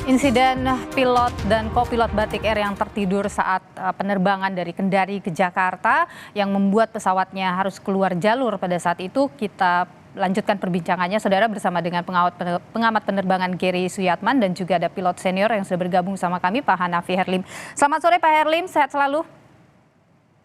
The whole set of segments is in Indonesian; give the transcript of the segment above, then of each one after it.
Insiden pilot dan kopilot Batik Air yang tertidur saat penerbangan dari Kendari ke Jakarta yang membuat pesawatnya harus keluar jalur pada saat itu. Kita lanjutkan perbincangannya, saudara, bersama dengan pengamat penerbangan Gary Suyatman dan juga ada pilot senior yang sudah bergabung sama kami, Pak Hanafi Herlim. Selamat sore Pak Herlim, sehat selalu.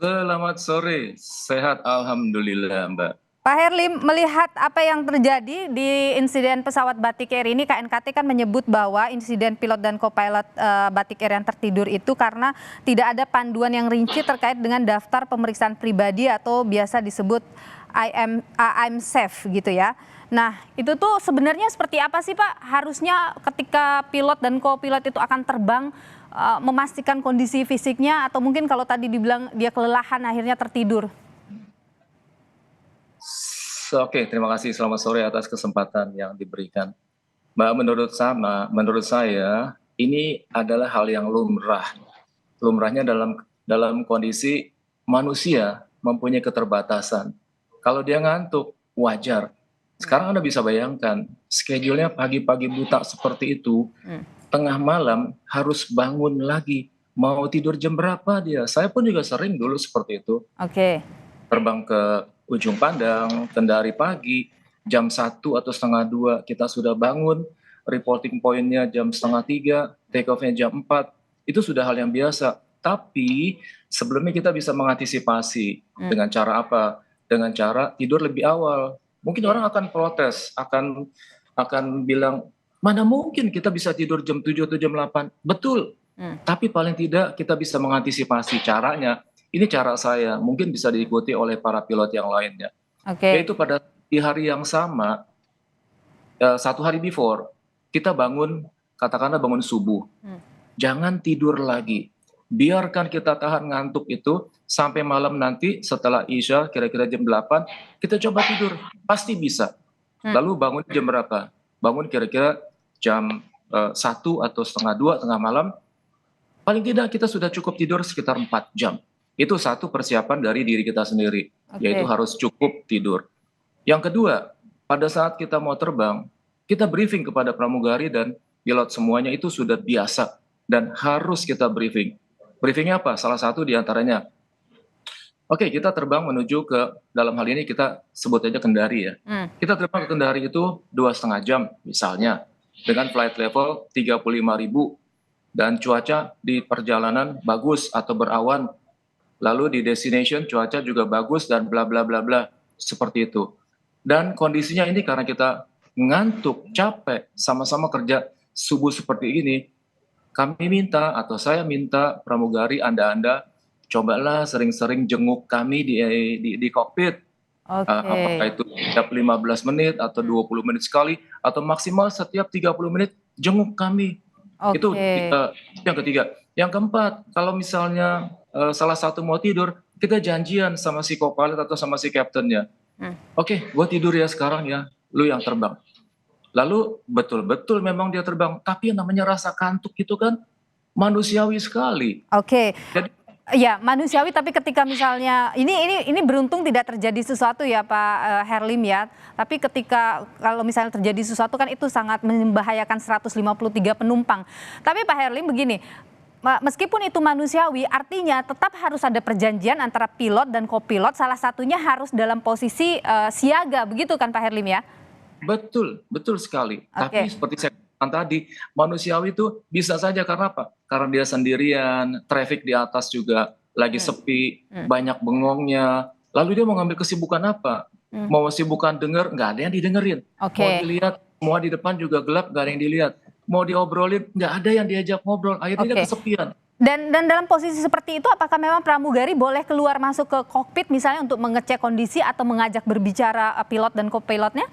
Selamat sore, sehat alhamdulillah Mbak. Pak Herlim, melihat apa yang terjadi di insiden pesawat Batik Air ini, KNKT kan menyebut bahwa insiden pilot dan co-pilot Batik Air yang tertidur itu karena tidak ada panduan yang rinci terkait dengan daftar pemeriksaan pribadi atau biasa disebut I'm safe gitu ya. Nah, itu tuh sebenarnya seperti apa sih Pak? Harusnya ketika pilot dan co-pilot itu akan terbang memastikan kondisi fisiknya, atau mungkin kalau tadi dibilang dia kelelahan akhirnya tertidur. Oke, terima kasih. Selamat sore atas kesempatan yang diberikan. Mbak, menurut saya ini adalah hal yang lumrah. Lumrahnya dalam kondisi manusia mempunyai keterbatasan. Kalau dia ngantuk, wajar. Sekarang Anda bisa bayangkan, schedule-nya pagi-pagi buta seperti itu, tengah malam harus bangun lagi. Mau tidur jam berapa dia? Saya pun juga sering dulu seperti itu. Oke. Terbang ke Ujung Pandang, Kendari pagi, jam 1 atau setengah 2 kita sudah bangun, reporting point-nya jam setengah 3, take off-nya jam 4, itu sudah hal yang biasa. Tapi sebelumnya kita bisa mengantisipasi dengan cara apa? Dengan cara tidur lebih awal. Mungkin orang akan protes, akan bilang, mana mungkin kita bisa tidur jam 7 atau jam 8? Betul, tapi paling tidak kita bisa mengantisipasi. Caranya, ini cara saya, mungkin bisa diikuti oleh para pilot yang lainnya. Yaitu pada di hari yang sama, satu hari before, kita bangun, katakanlah bangun subuh. Jangan tidur lagi. Biarkan kita tahan ngantuk itu sampai malam nanti setelah Isya, kira-kira jam 8, kita coba tidur. Pasti bisa. Lalu bangun jam berapa? Bangun kira-kira jam 1 atau setengah 2, tengah malam. Paling tidak kita sudah cukup tidur sekitar 4 jam. Itu satu persiapan dari diri kita sendiri, yaitu harus cukup tidur. Yang kedua, pada saat kita mau terbang, kita briefing kepada pramugari dan pilot semuanya itu sudah biasa dan harus kita briefing. Briefingnya apa? Salah satu diantaranya, oke, kita terbang menuju ke, dalam hal ini kita sebut aja Kendari ya. Kita terbang ke Kendari itu 2,5 jam misalnya, dengan flight level 35.000 dan cuaca di perjalanan bagus atau berawan. Lalu di destination cuaca juga bagus dan bla bla bla bla, seperti itu. Dan kondisinya ini karena kita ngantuk, capek, sama-sama kerja subuh seperti ini, kami minta atau saya minta pramugari Anda cobalah sering-sering jenguk kami di kokpit. Apakah itu setiap 15 menit atau 20 menit sekali atau maksimal setiap 30 menit jenguk kami. Itu yang ketiga. Yang keempat, kalau misalnya salah satu mau tidur, kita janjian sama si co-pilot atau sama si kaptennya. Oke, gue tidur ya sekarang ya, lu yang terbang. Lalu betul-betul memang dia terbang, tapi yang namanya rasa kantuk itu kan manusiawi sekali. Jadi, ya, manusiawi, tapi ketika misalnya ini beruntung tidak terjadi sesuatu ya Pak Herlim ya. Tapi ketika kalau misalnya terjadi sesuatu kan itu sangat membahayakan 153 penumpang. Tapi Pak Herlim begini, meskipun itu manusiawi, artinya tetap harus ada perjanjian antara pilot dan kopilot, salah satunya harus dalam posisi siaga, begitu kan Pak Herlim ya? Betul sekali. Tapi seperti saya katakan tadi, manusiawi itu bisa saja karena apa? Karena dia sendirian, traffic di atas juga lagi sepi, banyak bengongnya. Lalu dia mau ngambil kesibukan apa? Mau kesibukan denger, nggak ada yang didengerin. Mau dilihat, semua di depan juga gelap, nggak ada yang dilihat. Mau diobrolin, nggak ada yang diajak ngobrol. Akhirnya dia kesepian. Dan dalam posisi seperti itu, apakah memang pramugari boleh keluar masuk ke kokpit misalnya untuk mengecek kondisi atau mengajak berbicara pilot dan co-pilotnya?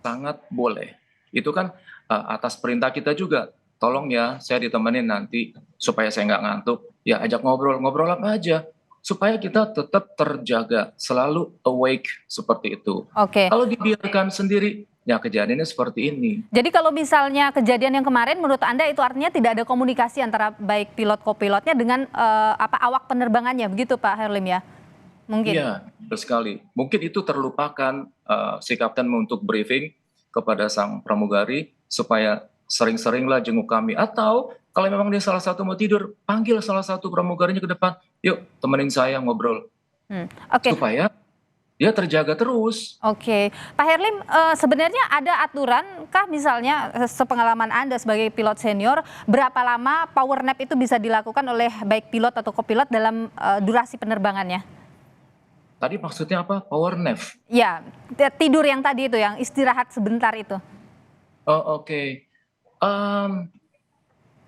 Sangat boleh. Itu kan atas perintah kita juga. Tolong ya, saya ditemenin nanti supaya saya nggak ngantuk. Ya ajak ngobrol apa aja. Supaya kita tetap terjaga, selalu awake seperti itu. Kalau dibiarkan sendiri, ya kejadiannya seperti ini. Jadi kalau misalnya kejadian yang kemarin, menurut Anda itu artinya tidak ada komunikasi antara baik pilot co-pilotnya dengan awak penerbangannya, begitu Pak Herlim ya? Mungkin. Iya, betul sekali. Mungkin itu terlupakan si kapten untuk briefing kepada sang pramugari supaya sering-seringlah jenguk kami. Atau kalau memang dia salah satu mau tidur, panggil salah satu pramugarinya ke depan, yuk temenin saya ngobrol. Oke. Supaya dia terjaga terus. Oke, Pak Herlim, sebenarnya ada aturan kah misalnya sepengalaman Anda sebagai pilot senior, berapa lama power nap itu bisa dilakukan oleh baik pilot atau kopilot dalam durasi penerbangannya? Tadi maksudnya apa? Power nap? Ya, tidur yang tadi itu, yang istirahat sebentar itu. Oh, oke.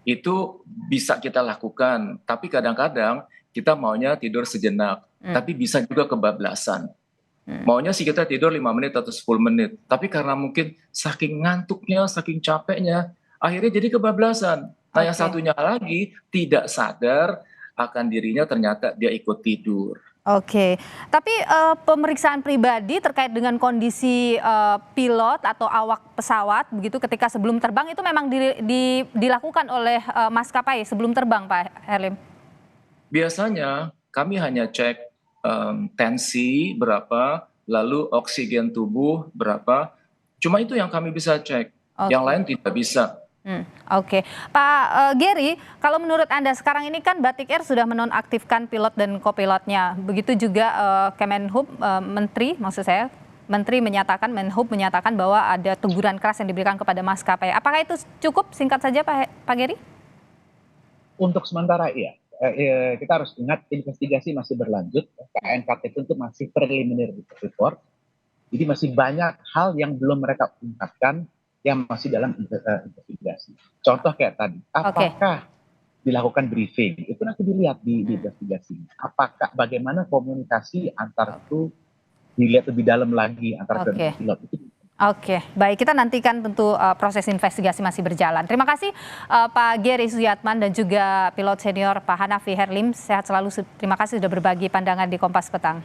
Itu bisa kita lakukan, tapi kadang-kadang kita maunya tidur sejenak, tapi bisa juga kebablasan. Maunya sih kita tidur 5 menit atau 10 menit. Tapi karena mungkin saking ngantuknya, saking capeknya, akhirnya jadi kebablasan. Nah yang Oke. satunya lagi tidak sadar akan dirinya ternyata dia ikut tidur. Oke, tapi pemeriksaan pribadi terkait dengan kondisi pilot atau awak pesawat begitu ketika sebelum terbang itu memang dilakukan oleh maskapai sebelum terbang, Pak Herlim? Biasanya kami hanya cek tensi berapa, lalu oksigen tubuh berapa. Cuma itu yang kami bisa cek, yang Oke. lain tidak bisa. Oke, Pak Gary, kalau menurut Anda sekarang ini kan Batik Air sudah menonaktifkan pilot dan kopilotnya. Begitu juga Kemenhub, Menteri menyatakan, Menhub menyatakan bahwa ada teguran keras yang diberikan kepada maskapai. Apakah itu cukup? Singkat saja Pak Gary. Untuk sementara iya. Kita harus ingat investigasi masih berlanjut. KNKT itu masih preliminary report. Jadi masih banyak hal yang belum mereka ungkapkan yang masih dalam investigasi. Contoh kayak tadi, apakah dilakukan briefing? Itu nanti dilihat di investigasi. Apakah bagaimana komunikasi antar itu dilihat lebih dalam lagi antara kedua pilot itu. Oke, baik, kita nantikan tentu proses investigasi masih berjalan. Terima kasih Pak Gary Suyatman dan juga pilot senior Pak Hanafi Herlim. Sehat selalu, terima kasih sudah berbagi pandangan di Kompas Petang.